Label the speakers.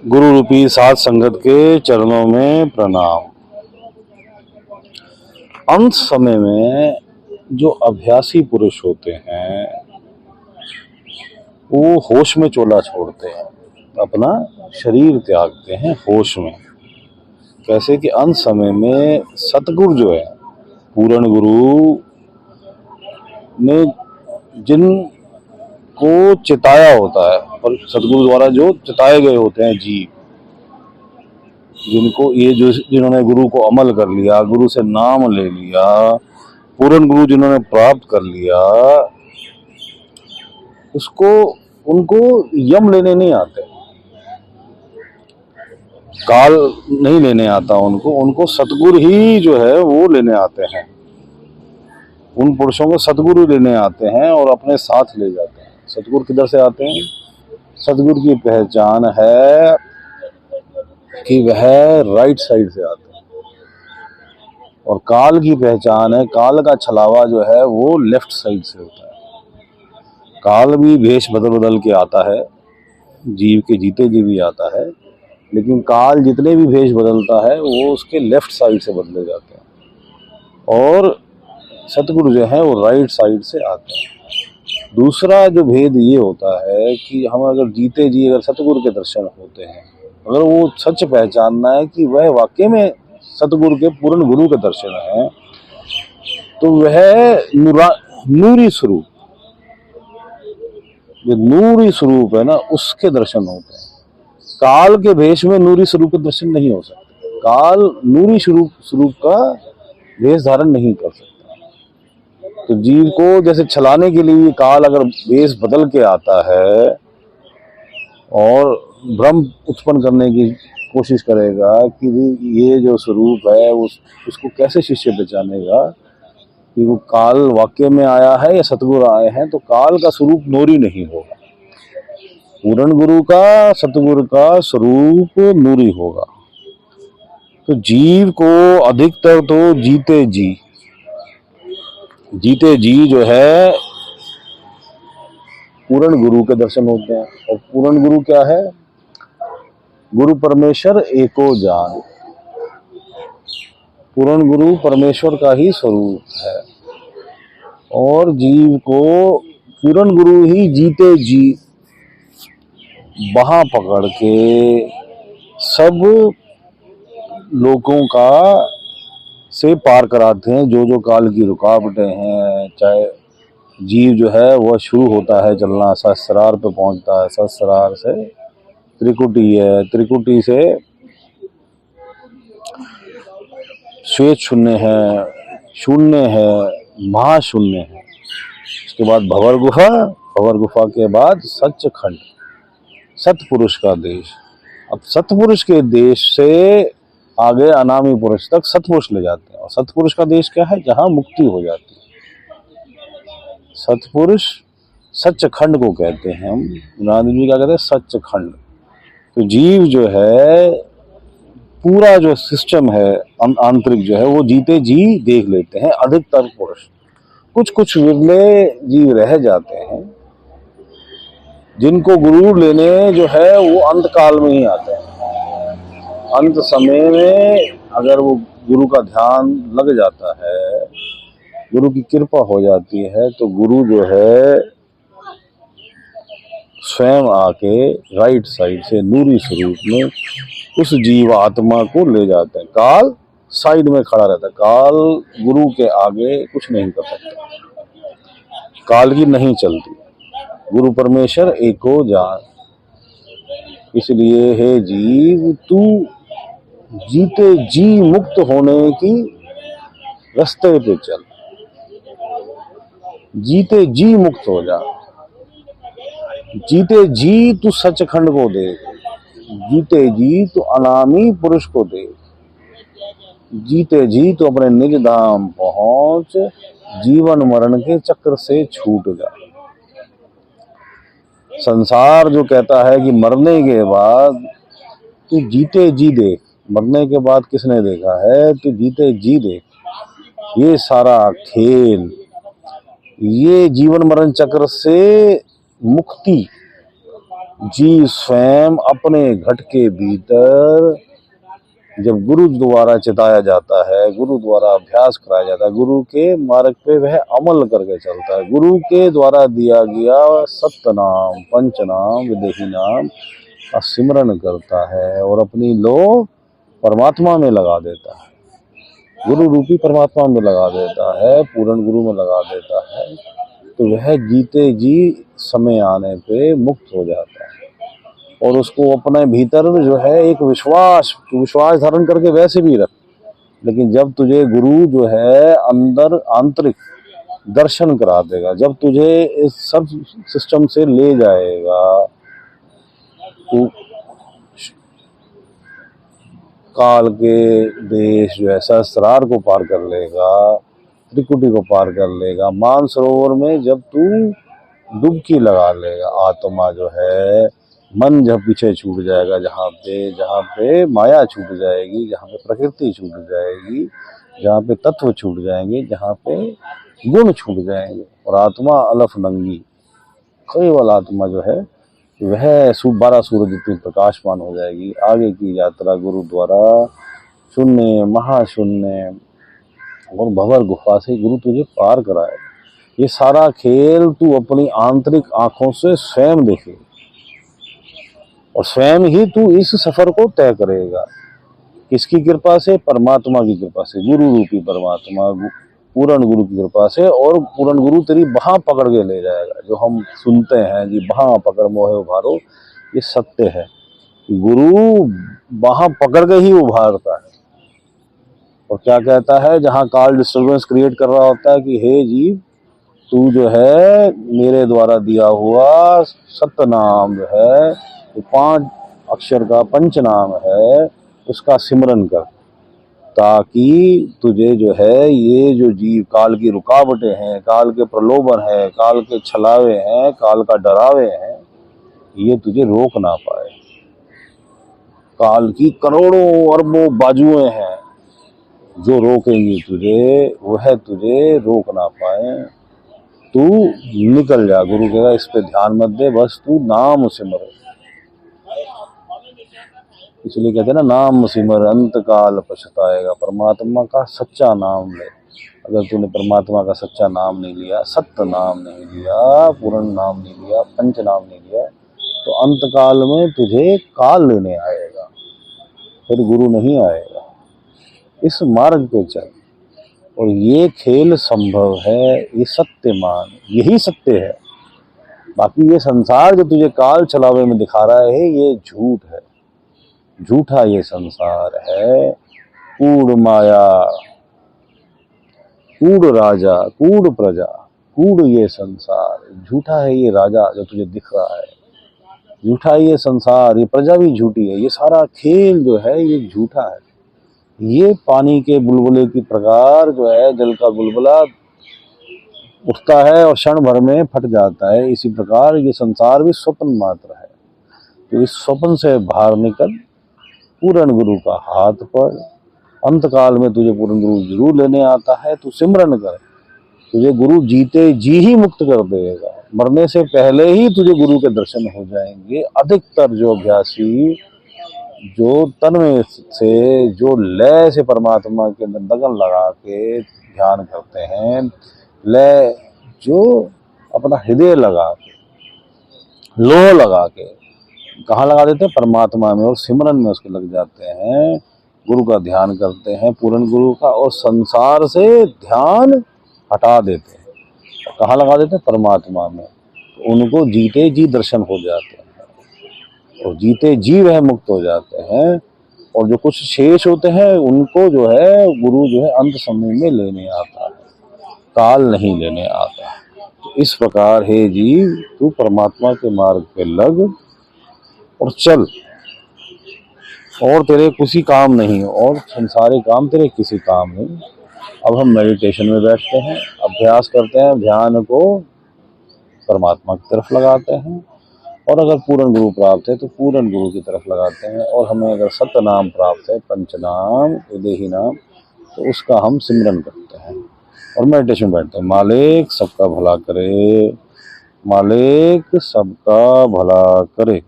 Speaker 1: गुरु रूपी साध संगत के चरणों में प्रणाम। अंत समय में जो अभ्यासी पुरुष होते हैं वो होश में चोला छोड़ते हैं, अपना शरीर त्यागते हैं होश में। कैसे कि अंत समय में सतगुरु जो है, पूर्ण गुरु ने जिनको चिताया होता है और सतगुरु द्वारा जो चिताए गए होते हैं जीव, जिनको ये जो जिन्होंने गुरु को अमल कर लिया, गुरु से नाम ले लिया, पूर्ण गुरु जिन्होंने प्राप्त कर लिया, उसको उनको यम लेने नहीं आते, काल नहीं लेने आता उनको सतगुरु ही जो है वो लेने आते हैं। उन पुरुषों को सतगुरु लेने आते हैं और अपने साथ ले जाते हैं। सतगुरु किधर से आते हैं? सतगुरु की पहचान है कि वह राइट साइड से आते हैं, और काल की पहचान है, काल का छलावा जो है वो लेफ्ट साइड से होता है। काल भी भेष बदल बदल के आता है, जीव के जीते जी भी आता है, लेकिन काल जितने भी भेष बदलता है वो उसके लेफ्ट साइड से बदले जाते हैं, और सतगुरु जो है वो राइट साइड से आते हैं। दूसरा जो भेद ये होता है कि हम अगर जीते जी अगर सतगुरु के दर्शन होते हैं, अगर वो सच पहचानना है कि वह वाकई में सतगुरु के पूर्ण गुरु के दर्शन है, तो वह नूरी स्वरूप, जो नूरी स्वरूप है ना, उसके दर्शन होते हैं। काल के भेष में नूरी स्वरूप के दर्शन नहीं हो सकते। काल नूरी स्वरूप का भेष धारण नहीं कर सकता। तो जीव को जैसे छलाने के लिए काल अगर भेष बदल के आता है और भ्रम उत्पन्न करने की कोशिश करेगा कि ये जो स्वरूप है उसको कैसे शिष्य पहचानेगा कि वो काल वाक्य में आया है या सतगुरु आए हैं, तो काल का स्वरूप नूरी नहीं होगा। पूर्ण गुरु का, सतगुरु का स्वरूप नूरी होगा। तो जीव को अधिकतर तो जीते जी जो है पूर्ण गुरु के दर्शन होते हैं। और पूर्ण गुरु क्या है? गुरु परमेश्वर एको जान। पूर्ण गुरु परमेश्वर का ही स्वरूप है, और जीव को पूर्ण गुरु ही जीते जी बाह पकड़ के सब लोगों का से पार कराते हैं। जो काल की रुकावटें हैं, चाहे जीव जो है वह शुरू होता है चलना, सहस्रार पे पहुंचता है, सहस्रार से त्रिकुटी है, त्रिकुटी से श्वेत शून्य है, शून्य है, महाशून्य है, उसके बाद भंवर गुफा, भंवर गुफा के बाद सच्चखंड, सतपुरुष का देश। अब सतपुरुष के देश से आगे अनामी पुरुष तक सतपुरुष ले जाते हैं। और सतपुरुष का देश क्या है? जहां मुक्ति हो जाती है। सतपुरुष सच्चखंड को कहते हैं हम, गांधी जी क्या कहते हैं? सच्चखंड। तो जीव जो है पूरा जो सिस्टम है आंतरिक जो है वो जीते जी देख लेते हैं अधिकतर पुरुष। कुछ कुछ विरले जीव रह जाते हैं जिनको गुरु लेने जो है वो अंत काल में ही आते हैं। अंत समय में अगर वो गुरु का ध्यान लग जाता है, गुरु की कृपा हो जाती है, तो गुरु जो है स्वयं आके राइट साइड से नूरी स्वरूप में उस जीव आत्मा को ले जाते हैं। काल साइड में खड़ा रहता है, काल गुरु के आगे कुछ नहीं कर सकता, काल की नहीं चलती। गुरु परमेश्वर एको जान। इसलिए हे जीव, तू जीते जी मुक्त होने की रास्ते पे चल, जीते जी मुक्त हो जा। जीते जी तू सचखंड को देख, जीते जी तू अनामी पुरुष को देख, जीते जी तू अपने निज धाम पहुंच, जीवन मरण के चक्र से छूट जा। संसार जो कहता है कि मरने के बाद तू जीते जी देख, मरने के बाद किसने देखा है? तू जीते जी देख। ये सारा खेल, ये जीवन मरण चक्र से मुक्ति, जीव स्वयं अपने घट के भीतर जब गुरु द्वारा चिताया जाता है, गुरु द्वारा अभ्यास कराया जाता है, गुरु के मार्ग पे वह अमल करके चलता है, गुरु के द्वारा दिया गया सत्य नाम, पंच नाम, विदेही नाम का सिमरन करता है और अपनी लो परमात्मा में लगा देता है, गुरु रूपी परमात्मा में लगा देता है, पूर्ण गुरु में लगा देता है, तो वह जीते जी समय आने पे मुक्त हो जाता है। और उसको अपने भीतर जो है एक विश्वास धारण करके वैसे भी रख, लेकिन जब तुझे गुरु जो है अंदर आंतरिक दर्शन करा देगा, जब तुझे इस सब सिस्टम से ले जाएगा, तो काल के देश जो है सहस्त्रार को पार कर लेगा, त्रिकुटी को पार कर लेगा, मानसरोवर में जब तू डुबकी लगा लेगा, आत्मा जो है मन जब पीछे छूट जाएगा, जहाँ पे माया छूट जाएगी, जहाँ पे प्रकृति छूट जाएगी, जहाँ पे तत्व छूट जाएंगे, जहाँ पे गुण छूट जाएंगे और आत्मा अलफ नंगी केवल आत्मा जो है वह 12 सूरज जितनी प्रकाशमान हो जाएगी। आगे की यात्रा गुरु द्वारा शून्य, महाशून्य और भंवर गुफा से गुरु तुझे पार कराए। ये सारा खेल तू अपनी आंतरिक आंखों से स्वयं देखे और स्वयं ही तू इस सफर को तय करेगा। किसकी कृपा से? परमात्मा की कृपा से, गुरु रूपी परमात्मा, पूर्ण गुरु की कृपा से। और पूर्ण गुरु तेरी बाह पकड़ के ले जाएगा। जो हम सुनते हैं जी, बाह पकड़ मोहे उभारो, ये सत्य है। गुरु बाह पकड़ के ही उभारता है। और क्या कहता है, जहां काल डिस्टर्बेंस क्रिएट कर रहा होता है कि हे जीव, तू जो है मेरे द्वारा दिया हुआ सत्य नाम जो है, तो 5 अक्षर का पंच नाम है, उसका सिमरन कर, ताकि तुझे जो है ये जो जीव काल की रुकावटें हैं, काल के प्रलोभन हैं, काल के छलावे हैं, काल का डरावे हैं, ये तुझे रोक ना पाए। काल की करोड़ों अरबों बाजुएं हैं जो रोकेंगी तुझे, वह तुझे रोक ना पाए। तू निकल जा। गुरु कहेगा इस पे ध्यान मत दे, बस तू नाम सिमर। इसलिए कहते हैं ना, नाम सिमर अंत काल पछताएगा। परमात्मा का सच्चा नाम ले। अगर तूने परमात्मा का सच्चा नाम नहीं लिया, सत्य नाम नहीं लिया, पूर्ण नाम नहीं लिया, पंच नाम नहीं लिया, तो अंत काल में तुझे काल लेने आएगा, फिर गुरु नहीं आएगा। इस मार्ग पे चल। और ये खेल संभव है, ये सत्य मान, यही सत्य है। बाकी ये संसार जो तुझे काल चलावे में दिखा रहा है, ये झूठ है, झूठा ये संसार है। कूड़ माया, कूड़ राजा, कूड़ प्रजा, कूड़ ये संसार, झूठा है ये राजा जो तुझे दिख रहा है, झूठा है ये संसार, ये प्रजा भी झूठी है। ये सारा खेल जो है ये झूठा है। ये पानी के बुलबुले की प्रकार जो है, जल का बुलबुला उठता है और क्षण भर में फट जाता है, इसी प्रकार ये संसार भी स्वप्न मात्र है। तो इस स्वप्न से बाहर निकल, पूर्ण गुरु का हाथ पकड़। अंत काल में तुझे पूर्ण गुरु जरूर लेने आता है। तू सिमरन कर, तुझे गुरु जीते जी ही मुक्त कर देगा। मरने से पहले ही तुझे गुरु के दर्शन हो जाएंगे। अधिकतर जो अभ्यासी जो तन में से, जो लय से परमात्मा के अंदर लगन लगा के ध्यान करते हैं, लय जो अपना हृदय लगा के, लोह लगा के कहाँ लगा देते हैं? परमात्मा में। और सिमरन में उसके लग जाते हैं, गुरु का ध्यान करते हैं, पूर्ण गुरु का, और संसार से ध्यान हटा देते हैं। कहाँ लगा देते हैं? परमात्मा में। तो उनको जीते जी दर्शन हो जाते हैं और जीते जी वह मुक्त हो जाते हैं। और जो कुछ शेष होते हैं उनको जो है गुरु जो है अंत समय में लेने आता है, काल नहीं लेने आता। तो इस प्रकार हे जीव, तू परमात्मा के मार्ग पे लग और चल, और तेरे किसी काम नहीं, और संसारी काम तेरे किसी काम नहीं। अब हम मेडिटेशन में बैठते हैं, अभ्यास करते हैं, ध्यान को परमात्मा की तरफ लगाते हैं। और अगर पूर्ण गुरु प्राप्त है तो पूर्ण गुरु की तरफ लगाते हैं। और हमें अगर सत्य नाम प्राप्त है, पंचनाम, विदेही नाम, तो उसका हम सिमरन करते हैं और मेडिटेशन बैठते हैं। मालिक सबका भला करे, मालिक सबका भला करे।